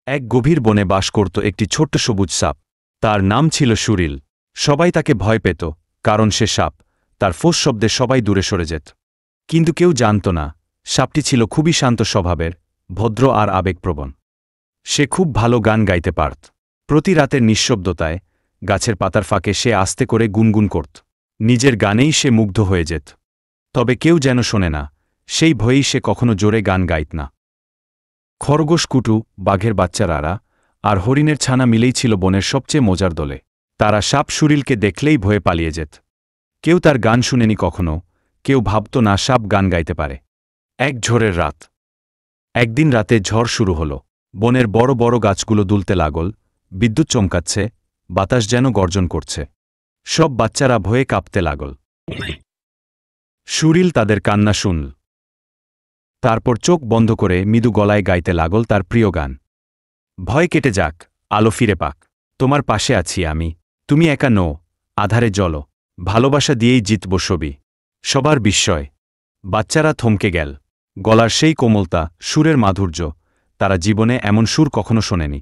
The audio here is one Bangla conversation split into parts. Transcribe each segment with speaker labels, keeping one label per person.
Speaker 1: এক গভীর বনে বাস করত একটি ছোট্ট সবুজ সাপ। তার নাম ছিল সুরিল। সবাই তাকে ভয় পেত, কারণ সে সাপ। তার ফোঁস শব্দে সবাই দূরে সরে যেত। কিন্তু কেউ জানত না, সাপটি ছিল খুবই শান্ত স্বভাবের, ভদ্র আর আবেগপ্রবণ। সে খুব ভালো গান গাইতে পারত। প্রতি রাতের নিঃশব্দতায় গাছের পাতার ফাঁকে সে আস্তে করে গুনগুন করত। নিজের গানেই সে মুগ্ধ হয়ে যেত। তবে কেউ যেন শোনে না, সেই ভয়েই সে কখনো জোরে গান গাইত না। খরগোশ কুটু, বাঘের বাচ্চারা আর হরিণের ছানা মিলেই ছিল বনের সবচেয়ে মজার দলে। তারা সাপ সুরিলকে দেখলেই ভয়ে পালিয়ে যেত। কেউ তার গান শুনেনি কখনো, কেউ ভাবত না সাপ গান গাইতে পারে। এক ঝড়ের রাত। একদিন রাতে ঝড় শুরু হল। বনের বড় বড় গাছগুলো দুলতে লাগল, বিদ্যুৎ চমকাচ্ছে, বাতাস যেন গর্জন করছে। সব বাচ্চারা ভয়ে কাঁপতে লাগল। সুরিল তাদের কান্না শুনল। তারপর চোখ বন্ধ করে মৃদু গলায় গাইতে লাগল তার প্রিয় গান। ভয় কেটে যাক, আলো ফিরে পাক, তোমার পাশে আছি আমি, তুমি একা নও, আধারে জ্বলো, ভালোবাসা দিয়েই জিতব সবই। সবার বিস্ময়। বাচ্চারা থমকে গেল। গলার সেই কোমলতা, সুরের মাধুর্য, তারা জীবনে এমন সুর কখনো শোনেনি।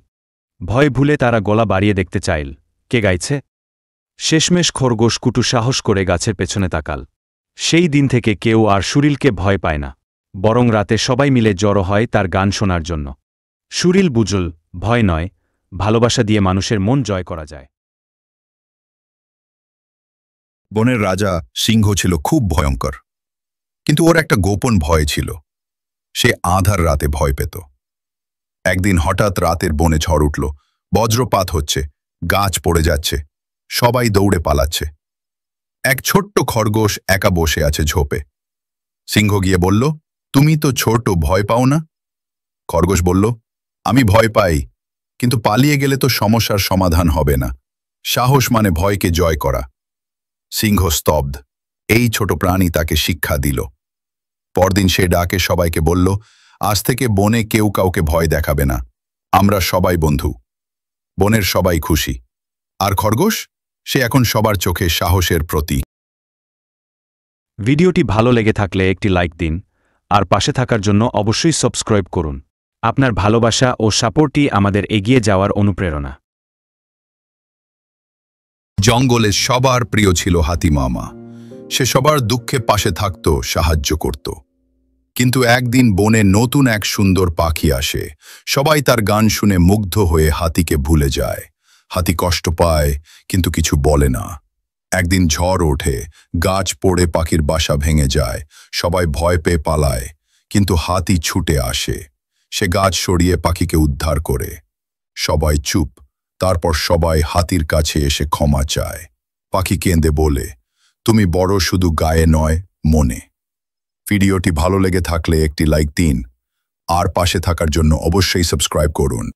Speaker 1: ভয় ভুলে তারা গলা বাড়িয়ে দেখতে চাইল, কে গাইছে। শেষমেশ খরগোশ কুটু সাহস করে গাছের পেছনে তাকাল। সেই দিন থেকে কেউ আর সুরিলকে ভয় পায় না, বরং রাতে সবাই মিলে জড়ো হয় তার গান শোনার জন্য। সুরিল বুঝল, ভয় নয়, ভালোবাসা দিয়ে মানুষের মন জয় করা যায়।
Speaker 2: বনের রাজা সিংহ ছিল খুব ভয়ঙ্কর, কিন্তু ওর একটা গোপন ভয় ছিল। সে আঁধার রাতে ভয় পেত। একদিন হঠাৎ রাতের বনে ঝড় উঠল, বজ্রপাত হচ্ছে, গাছ পড়ে যাচ্ছে, সবাই দৌড়ে পালাচ্ছে। এক ছোট্ট খরগোশ একা বসে আছে ঝোপে। সিংহ গিয়ে বলল, তুমি তো ছোট, ভয় পাও না? খরগোশ বলল, আমি ভয় পাই, কিন্তু পালিয়ে গেলে তো সমস্যার সমাধান হবে না। সাহস মানে ভয়কে জয় করা। সিংহ স্তব্ধ। এই ছোট প্রাণী তাকে শিক্ষা দিল। পরদিন সে ডাকে সবাইকে বলল, আজ থেকে বনে কেউ কাউকে ভয় দেখাবে না, আমরা সবাই বন্ধু। বনের সবাই খুশি। আর খরগোশ, সে এখন সবার চোখে সাহসের প্রতীক।
Speaker 1: ভিডিওটি ভালো লেগে থাকলে একটি লাইক দিন, আর পাশে থাকার জন্য অবশ্যই সাবস্ক্রাইব করুন। আপনার ভালোবাসা ও সাপোর্টই আমাদের এগিয়ে যাওয়ার অনুপ্রেরণা।
Speaker 2: জঙ্গলে সবার প্রিয় ছিল হাতি মামা। সে সবার দুঃখে পাশে থাকত, সাহায্য করত। কিন্তু একদিন বনে নতুন এক সুন্দর পাখি আসে। সবাই তার গান শুনে মুগ্ধ হয়ে হাতিকে ভুলে যায়। হাতি কষ্ট পায়, কিন্তু কিছু বলে না। একদিন ঝড় ওঠে, গাছ পড়ে পাখির বাসা ভেঙে যায়। সবাই ভয় পেয়ে পালায়, কিন্তু হাতি ছুটে আসে। সে গাছ সরিয়ে পাখিকে উদ্ধার করে। সবাই চুপ। তারপর সবাই হাতির কাছে এসে ক্ষমা চায়। পাখি কেঁদে বলে, তুমি বড় শুধু গায়ে নয়, মনে। ভিডিওটি ভালো লেগে থাকলে একটি লাইক দিন, আর পাশে থাকার জন্য অবশ্যই সাবস্ক্রাইব করুন।